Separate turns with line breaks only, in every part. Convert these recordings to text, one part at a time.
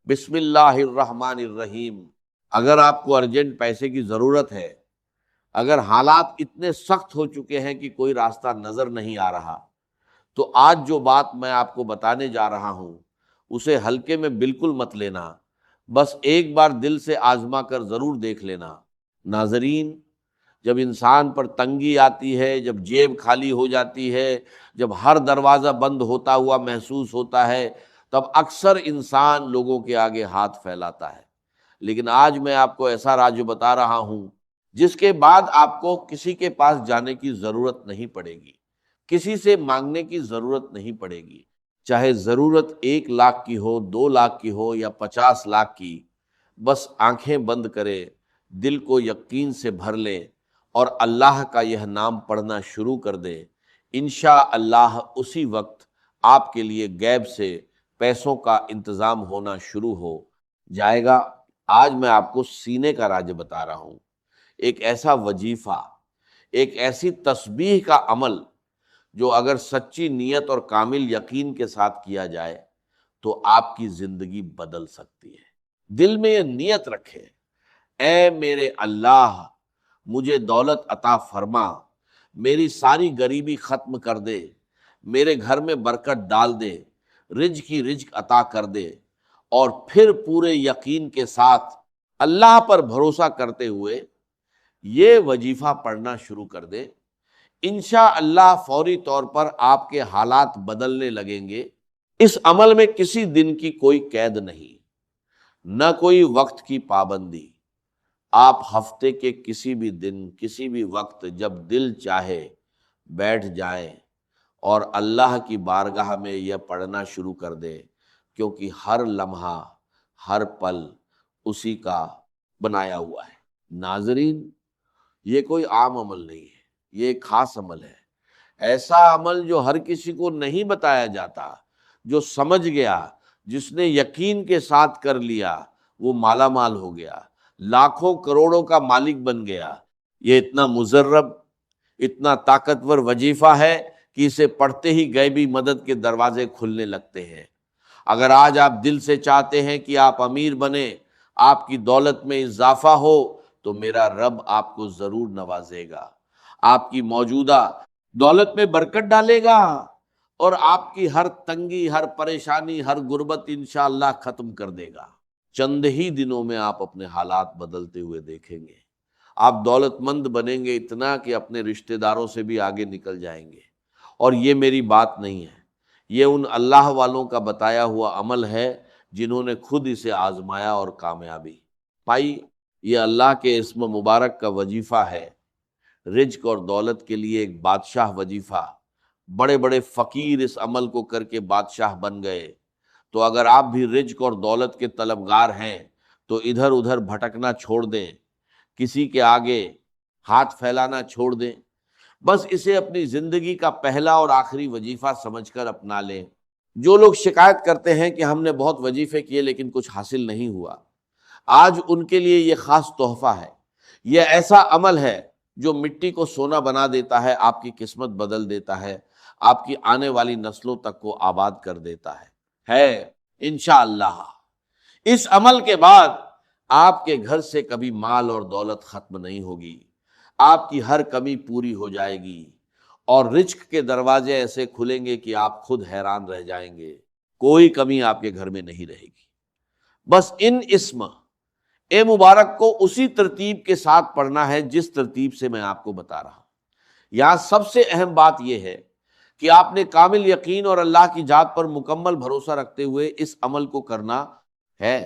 بسم اللہ الرحمن الرحیم۔ اگر آپ کو ارجنٹ پیسے کی ضرورت ہے، اگر حالات اتنے سخت ہو چکے ہیں کہ کوئی راستہ نظر نہیں آ رہا، تو آج جو بات میں آپ کو بتانے جا رہا ہوں اسے ہلکے میں بالکل مت لینا، بس ایک بار دل سے آزما کر ضرور دیکھ لینا۔ ناظرین، جب انسان پر تنگی آتی ہے، جب جیب خالی ہو جاتی ہے، جب ہر دروازہ بند ہوتا ہوا محسوس ہوتا ہے، تب اکثر انسان لوگوں کے آگے ہاتھ پھیلاتا ہے۔ لیکن آج میں آپ کو ایسا راز بتا رہا ہوں جس کے بعد آپ کو کسی کے پاس جانے کی ضرورت نہیں پڑے گی، کسی سے مانگنے کی ضرورت نہیں پڑے گی، چاہے ضرورت 1 لاکھ کی ہو، 2 لاکھ کی ہو یا 50 لاکھ کی۔ بس آنکھیں بند کرے، دل کو یقین سے بھر لے اور اللہ کا یہ نام پڑھنا شروع کر دے، انشاءاللہ اسی وقت آپ کے لیے غیب سے پیسوں کا انتظام ہونا شروع ہو جائے گا۔ آج میں آپ کو سینے کا راز بتا رہا ہوں، ایک ایسا وظیفہ، ایک ایسی تسبیح کا عمل جو اگر سچی نیت اور کامل یقین کے ساتھ کیا جائے تو آپ کی زندگی بدل سکتی ہے۔ دل میں یہ نیت رکھے، اے میرے اللہ، مجھے دولت عطا فرما، میری ساری غریبی ختم کر دے، میرے گھر میں برکت ڈال دے، رزق کی رزق عطا کر دے، اور پھر پورے یقین کے ساتھ اللہ پر بھروسہ کرتے ہوئے یہ وظیفہ پڑھنا شروع کر دے۔ انشاءاللہ فوری طور پر آپ کے حالات بدلنے لگیں گے۔ اس عمل میں کسی دن کی کوئی قید نہیں، نہ کوئی وقت کی پابندی۔ آپ ہفتے کے کسی بھی دن، کسی بھی وقت جب دل چاہے بیٹھ جائیں اور اللہ کی بارگاہ میں یہ پڑھنا شروع کر دیں، کیونکہ ہر لمحہ، ہر پل اسی کا بنایا ہوا ہے۔ ناظرین، یہ کوئی عام عمل نہیں ہے، یہ ایک خاص عمل ہے، ایسا عمل جو ہر کسی کو نہیں بتایا جاتا۔ جو سمجھ گیا، جس نے یقین کے ساتھ کر لیا، وہ مالا مال ہو گیا، لاکھوں کروڑوں کا مالک بن گیا۔ یہ اتنا مجرب، اتنا طاقتور وظیفہ ہے کہ اسے پڑھتے ہی غیبی مدد کے دروازے کھلنے لگتے ہیں۔ اگر آج آپ دل سے چاہتے ہیں کہ آپ امیر بنیں، آپ کی دولت میں اضافہ ہو، تو میرا رب آپ کو ضرور نوازے گا، آپ کی موجودہ دولت میں برکت ڈالے گا، اور آپ کی ہر تنگی، ہر پریشانی، ہر غربت انشاءاللہ ختم کر دے گا۔ چند ہی دنوں میں آپ اپنے حالات بدلتے ہوئے دیکھیں گے۔ آپ دولت مند بنیں گے اتنا کہ اپنے رشتہ داروں سے بھی آگے نکل جائیں گے۔ اور یہ میری بات نہیں ہے، یہ ان اللہ والوں کا بتایا ہوا عمل ہے جنہوں نے خود اسے آزمایا اور کامیابی پائی۔ یہ اللہ کے اسم مبارک کا وظیفہ ہے، رزق اور دولت کے لیے ایک بادشاہ وظیفہ۔ بڑے بڑے فقیر اس عمل کو کر کے بادشاہ بن گئے۔ تو اگر آپ بھی رزق اور دولت کے طلبگار ہیں تو ادھر ادھر بھٹکنا چھوڑ دیں، کسی کے آگے ہاتھ پھیلانا چھوڑ دیں، بس اسے اپنی زندگی کا پہلا اور آخری وظیفہ سمجھ کر اپنا لیں۔ جو لوگ شکایت کرتے ہیں کہ ہم نے بہت وظیفے کیے لیکن کچھ حاصل نہیں ہوا، آج ان کے لیے یہ خاص تحفہ ہے۔ یہ ایسا عمل ہے جو مٹی کو سونا بنا دیتا ہے، آپ کی قسمت بدل دیتا ہے، آپ کی آنے والی نسلوں تک کو آباد کر دیتا ہے انشاءاللہ۔ اس عمل کے بعد آپ کے گھر سے کبھی مال اور دولت ختم نہیں ہوگی، آپ کی ہر کمی پوری ہو جائے گی، اور رزق کے دروازے ایسے کھلیں گے کہ آپ خود حیران رہ جائیں گے۔ کوئی کمی آپ کے گھر میں نہیں رہے گی۔ بس ان اسم اے مبارک کو اسی ترتیب کے ساتھ پڑھنا ہے جس ترتیب سے میں آپ کو بتا رہا ہوں۔ یہاں سب سے اہم بات یہ ہے کہ آپ نے کامل یقین اور اللہ کی ذات پر مکمل بھروسہ رکھتے ہوئے اس عمل کو کرنا ہے۔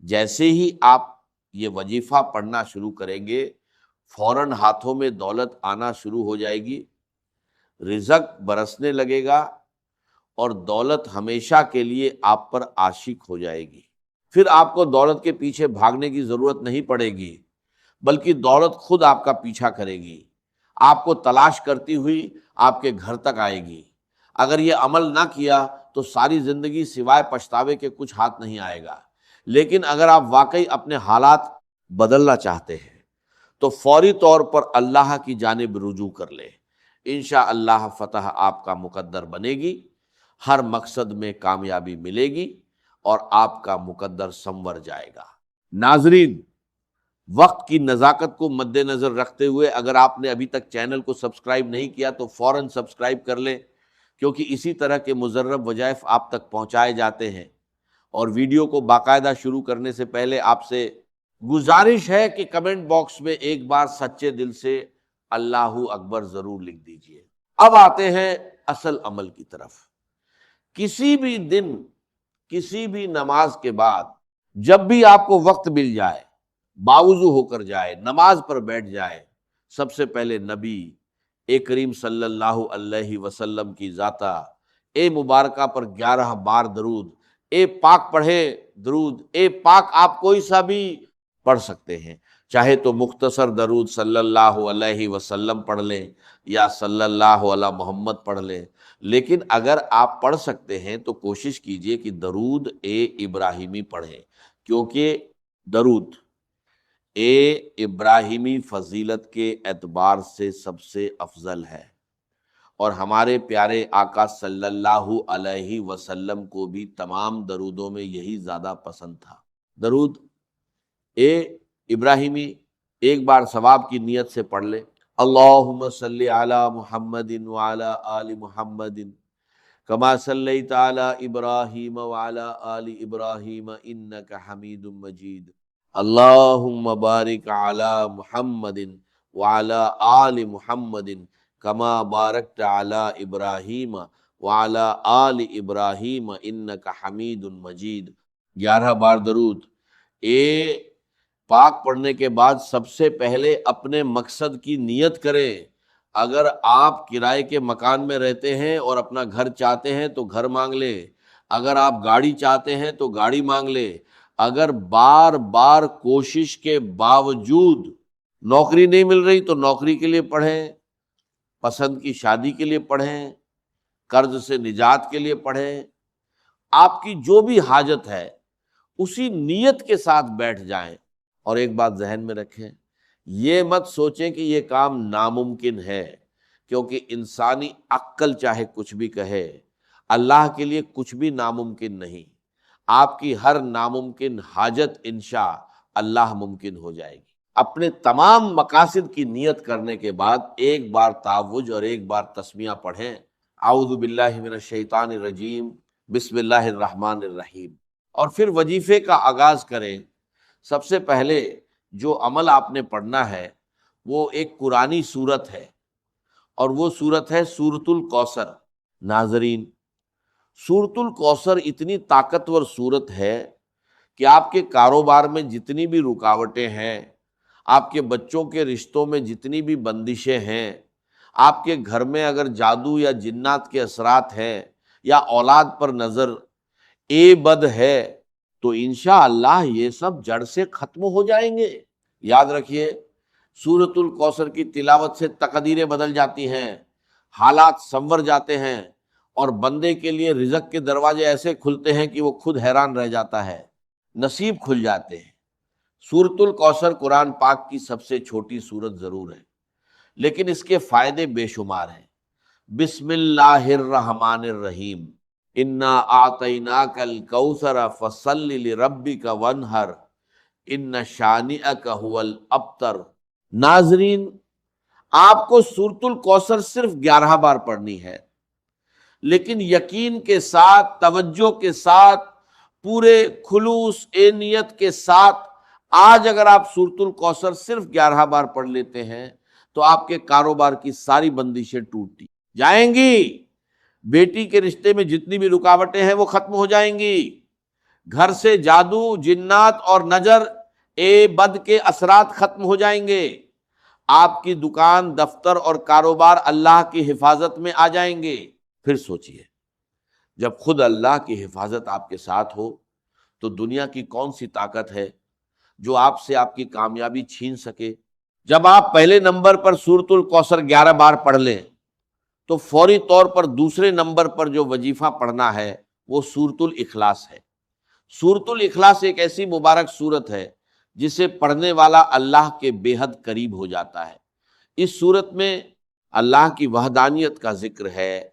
جیسے ہی آپ یہ وظیفہ پڑھنا شروع کریں گے، فوراً ہاتھوں میں دولت آنا شروع ہو جائے گی، رزق برسنے لگے گا، اور دولت ہمیشہ کے لیے آپ پر عاشق ہو جائے گی۔ پھر آپ کو دولت کے پیچھے بھاگنے کی ضرورت نہیں پڑے گی، بلکہ دولت خود آپ کا پیچھا کرے گی، آپ کو تلاش کرتی ہوئی آپ کے گھر تک آئے گی۔ اگر یہ عمل نہ کیا تو ساری زندگی سوائے پچھتاوے کے کچھ ہاتھ نہیں آئے گا۔ لیکن اگر آپ واقعی اپنے حالات بدلنا چاہتے ہیں تو فوری طور پر اللہ کی جانب رجوع کر لیں، انشاءاللہ فتح آپ کا مقدر بنے گی، ہر مقصد میں کامیابی ملے گی، اور آپ کا مقدر سنور جائے گا۔ ناظرین، وقت کی نزاکت کو مد نظر رکھتے ہوئے اگر آپ نے ابھی تک چینل کو سبسکرائب نہیں کیا تو فوراً سبسکرائب کر لیں، کیونکہ اسی طرح کے مزرب وظائف آپ تک پہنچائے جاتے ہیں۔ اور ویڈیو کو باقاعدہ شروع کرنے سے پہلے آپ سے گزارش ہے کہ کمنٹ باکس میں ایک بار سچے دل سے اللہ اکبر ضرور لکھ دیجئے۔ اب آتے ہیں اصل عمل کی طرف۔ کسی بھی دن، کسی بھی نماز کے بعد جب بھی آپ کو وقت مل جائے، باوضو ہو کر جائے، نماز پر بیٹھ جائے، سب سے پہلے نبی کریم صلی اللہ علیہ وسلم کی ذاتہ مبارکہ پر 11 بار درود پاک پڑھے۔ درود پاک آپ کوئی سا بھی پڑھ سکتے ہیں، چاہے تو مختصر درود صلی اللہ علیہ وسلم پڑھ لیں یا صلی اللہ علی محمد پڑھ لیں، لیکن اگر آپ پڑھ سکتے ہیں تو کوشش کیجئے کہ درود ابراہیمی پڑھیں، کیونکہ درود ابراہیمی فضیلت کے اعتبار سے سب سے افضل ہے، اور ہمارے پیارے آقا صلی اللہ علیہ وسلم کو بھی تمام درودوں میں یہی زیادہ پسند تھا۔ درود ابراہیمی ایک بار ثواب کی نیت سے پڑھ لے، اللہم صلی علی محمد وعلی آل محمد کما صلیت علی ابراہیم وعلی آل ابراہیم انک حمید مجید، اللہم بارک علی محمد وعلی آل محمد کما بارکت علی ابراہیم وعلی آل ابراہیم انک حمید مجید۔ 11 بار درود پاک پڑھنے کے بعد سب سے پہلے اپنے مقصد کی نیت کریں۔ اگر آپ کرائے کے مکان میں رہتے ہیں اور اپنا گھر چاہتے ہیں تو گھر مانگ لیں، اگر آپ گاڑی چاہتے ہیں تو گاڑی مانگ لیں، اگر بار بار کوشش کے باوجود نوکری نہیں مل رہی تو نوکری کے لیے پڑھیں، پسند کی شادی کے لیے پڑھیں، قرض سے نجات کے لیے پڑھیں، آپ کی جو بھی حاجت ہے اسی نیت کے ساتھ بیٹھ جائیں۔ اور ایک بات ذہن میں رکھیں، یہ مت سوچیں کہ یہ کام ناممکن ہے، کیونکہ انسانی عقل چاہے کچھ بھی کہے، اللہ کے لیے کچھ بھی ناممکن نہیں۔ آپ کی ہر ناممکن حاجت انشاء اللہ ممکن ہو جائے گی۔ اپنے تمام مقاصد کی نیت کرنے کے بعد ایک بار تعوذ اور ایک بار تسمیہ پڑھیں، اعوذ باللہ من الشیطان الرجیم، بسم اللہ الرحمن الرحیم، اور پھر وظیفے کا آغاز کریں۔ سب سے پہلے جو عمل آپ نے پڑھنا ہے وہ ایک قرآنی سورت ہے، اور وہ سورت ہے سورۃ الکوثر۔ ناظرین، سورۃ الکوثر اتنی طاقتور سورت ہے کہ آپ کے کاروبار میں جتنی بھی رکاوٹیں ہیں، آپ کے بچوں کے رشتوں میں جتنی بھی بندشیں ہیں، آپ کے گھر میں اگر جادو یا جنات کے اثرات ہیں یا اولاد پر نظر بد ہے، تو انشاءاللہ یہ سب جڑ سے ختم ہو جائیں گے۔ یاد رکھیے، سورۃ الکوثر کی تلاوت سے تقدیریں بدل جاتی ہیں، حالات سنور جاتے ہیں، اور بندے کے لیے رزق کے دروازے ایسے کھلتے ہیں کہ وہ خود حیران رہ جاتا ہے، نصیب کھل جاتے ہیں۔ سورۃ الکوثر قرآن پاک کی سب سے چھوٹی سورت ضرور ہے، لیکن اس کے فائدے بے شمار ہیں۔ بسم اللہ الرحمن الرحیم، انا اعطیناک الکوثر فصل لربک وانحر ان شانئک ھو الابتر۔ ناظرین، آپ کو سورۃ الکوثر صرف 11 بار پڑھنی ہے، لیکن یقین کے ساتھ، توجہ کے ساتھ، پورے خلوص نیت کے ساتھ آج اگر آپ سورۃ الکوثر صرف 11 بار پڑھ لیتے ہیں تو آپ کے کاروبار کی ساری بندشیں ٹوٹتی جائیں گی، بیٹی کے رشتے میں جتنی بھی رکاوٹیں ہیں وہ ختم ہو جائیں گی، گھر سے جادو، جنات اور نظر بد کے اثرات ختم ہو جائیں گے، آپ کی دکان، دفتر اور کاروبار اللہ کی حفاظت میں آ جائیں گے۔ پھر سوچئے، جب خود اللہ کی حفاظت آپ کے ساتھ ہو تو دنیا کی کون سی طاقت ہے جو آپ سے آپ کی کامیابی چھین سکے؟ جب آپ پہلے نمبر پر سورۃ الکوثر 11 بار پڑھ لیں تو فوری طور پر دوسرے نمبر پر جو وظیفہ پڑھنا ہے وہ سورۃ الاخلاص ہے۔ سورۃ الاخلاص ایک ایسی مبارک سورت ہے جسے پڑھنے والا اللہ کے بے حد قریب ہو جاتا ہے۔ اس سورت میں اللہ کی وحدانیت کا ذکر ہے،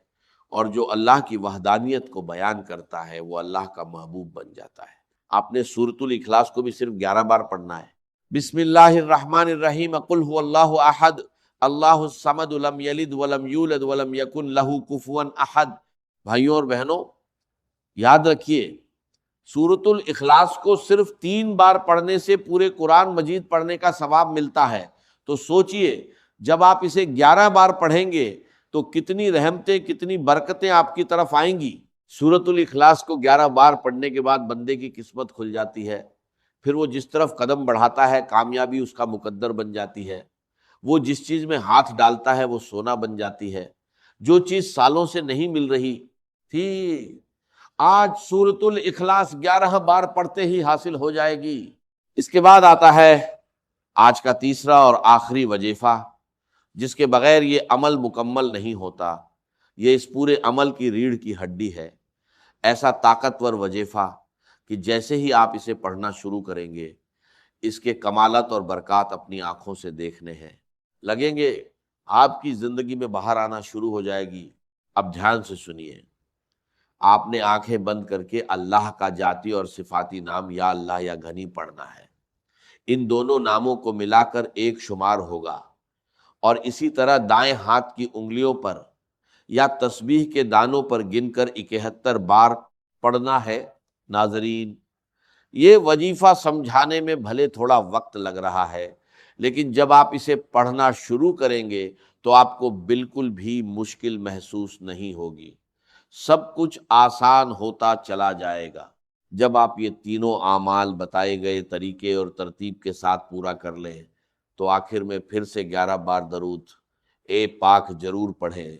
اور جو اللہ کی وحدانیت کو بیان کرتا ہے وہ اللہ کا محبوب بن جاتا ہے۔ آپ نے سورۃ الاخلاص کو بھی صرف 11 بار پڑھنا ہے۔ بسم اللہ الرحمن الرحیم، قل هو اللہ احد اللہ الصمد لم یلد ولم یولد ولم یکن لہ کفوا احد۔ بھائیوں اور بہنوں، یاد رکھیے سورۃ الاخلاص کو صرف 3 بار پڑھنے سے پورے قرآن مجید پڑھنے کا ثواب ملتا ہے، تو سوچئے جب آپ اسے 11 بار پڑھیں گے تو کتنی رحمتیں، کتنی برکتیں آپ کی طرف آئیں گی۔ سورۃ الاخلاص کو 11 بار پڑھنے کے بعد بندے کی قسمت کھل جاتی ہے، پھر وہ جس طرف قدم بڑھاتا ہے کامیابی اس کا مقدر بن جاتی ہے، وہ جس چیز میں ہاتھ ڈالتا ہے وہ سونا بن جاتی ہے، جو چیز سالوں سے نہیں مل رہی تھی آج سورۃ الاخلاص 11 بار پڑھتے ہی حاصل ہو جائے گی۔ اس کے بعد آتا ہے آج کا تیسرا اور آخری وظیفہ، جس کے بغیر یہ عمل مکمل نہیں ہوتا۔ یہ اس پورے عمل کی ریڑھ کی ہڈی ہے، ایسا طاقتور وظیفہ کہ جیسے ہی آپ اسے پڑھنا شروع کریں گے اس کے کمالات اور برکات اپنی آنکھوں سے دیکھنے ہیں، لگیں گے آپ کی زندگی میں باہر آنا شروع ہو جائے گی۔ اب دھیان سے سنیے، آپ نے آنکھیں بند کر کے اللہ کا ذاتی اور صفاتی نام یا اللہ یا غنی پڑھنا ہے۔ ان دونوں ناموں کو ملا کر ایک شمار ہوگا، اور اسی طرح دائیں ہاتھ کی انگلیوں پر یا تسبیح کے دانوں پر گن کر 71 بار پڑھنا ہے۔ ناظرین، یہ وظیفہ سمجھانے میں بھلے تھوڑا وقت لگ رہا ہے، لیکن جب آپ اسے پڑھنا شروع کریں گے تو آپ کو بالکل بھی مشکل محسوس نہیں ہوگی، سب کچھ آسان ہوتا چلا جائے گا۔ جب آپ یہ تینوں اعمال بتائے گئے طریقے اور ترتیب کے ساتھ پورا کر لیں تو آخر میں پھر سے 11 بار درود اے پاک ضرور پڑھیں۔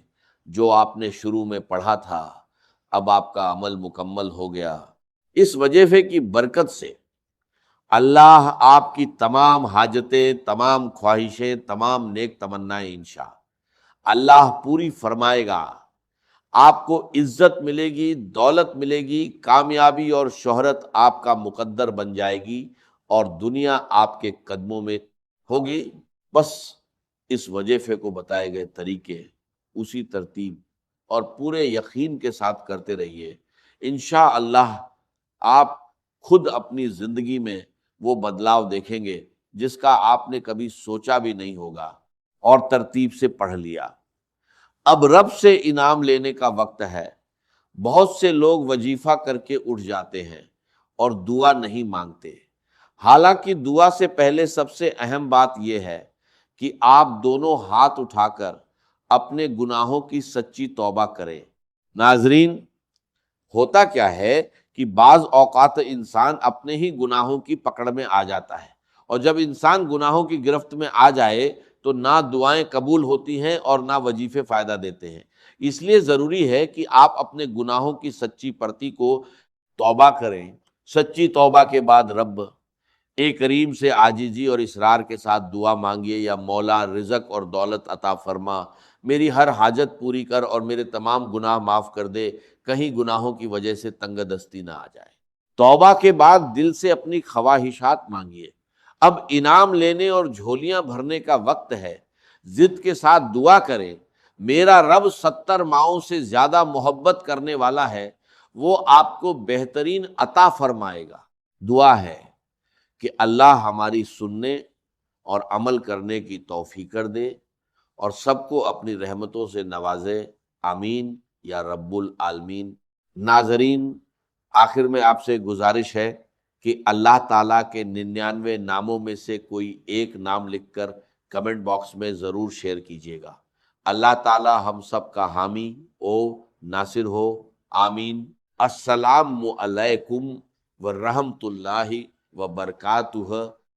جو آپ نے شروع میں پڑھا تھا اب آپ کا عمل مکمل ہو گیا۔ اس وظیفے کی برکت سے اللہ آپ کی تمام حاجتیں، تمام خواہشیں، تمام نیک تمنائیں انشاء اللہ پوری فرمائے گا۔ آپ کو عزت ملے گی، دولت ملے گی، کامیابی اور شہرت آپ کا مقدر بن جائے گی، اور دنیا آپ کے قدموں میں ہوگی۔ بس اس وظیفے کو بتائے گئے طریقے، اسی ترتیب اور پورے یقین کے ساتھ کرتے رہیے، انشاءاللہ آپ خود اپنی زندگی میں وہ بدلاؤ دیکھیں گے جس کا آپ نے کبھی سوچا بھی نہیں ہوگا، اور ترتیب سے پڑھ لیا۔ اب رب سے انعام لینے کا وقت ہے۔ بہت سے لوگ وظیفہ کر کے اٹھ جاتے ہیں اور دعا نہیں مانگتے، حالانکہ دعا سے پہلے سب سے اہم بات یہ ہے کہ آپ دونوں ہاتھ اٹھا کر اپنے گناہوں کی سچی توبہ کریں۔ ناظرین، ہوتا کیا ہے کہ بعض اوقات انسان اپنے ہی گناہوں کی پکڑ میں آ جاتا ہے، اور جب انسان گناہوں کی گرفت میں آ جائے تو نہ دعائیں قبول ہوتی ہیں اور نہ وظیفے فائدہ دیتے ہیں۔ اس لیے ضروری ہے کہ آپ اپنے گناہوں کی سچی پرتی کو توبہ کریں۔ سچی توبہ کے بعد رب کریم سے عاجزی اور اصرار کے ساتھ دعا مانگیے، یا مولا رزق اور دولت عطا فرما، میری ہر حاجت پوری کر اور میرے تمام گناہ معاف کر دے، کہیں گناہوں کی وجہ سے تنگ دستی نہ آ جائے۔ توبہ کے بعد دل سے اپنی خواہشات مانگیے۔ اب انعام لینے اور جھولیاں بھرنے کا وقت ہے۔ ضد کے ساتھ دعا کریں، میرا رب 70 ماؤں سے زیادہ محبت کرنے والا ہے، وہ آپ کو بہترین عطا فرمائے گا۔ دعا ہے کہ اللہ ہماری سننے اور عمل کرنے کی توفیق کر دے، اور سب کو اپنی رحمتوں سے نوازے، آمین یا رب العالمین۔ ناظرین، آخر میں آپ سے گزارش ہے کہ اللہ تعالیٰ کے 99 ناموں میں سے کوئی ایک نام لکھ کر کمنٹ باکس میں ضرور شیئر کیجیے گا۔ اللہ تعالیٰ ہم سب کا حامی او ناصر ہو، آمین۔ السلام علیکم ورحمۃ اللہ وبرکاتہ۔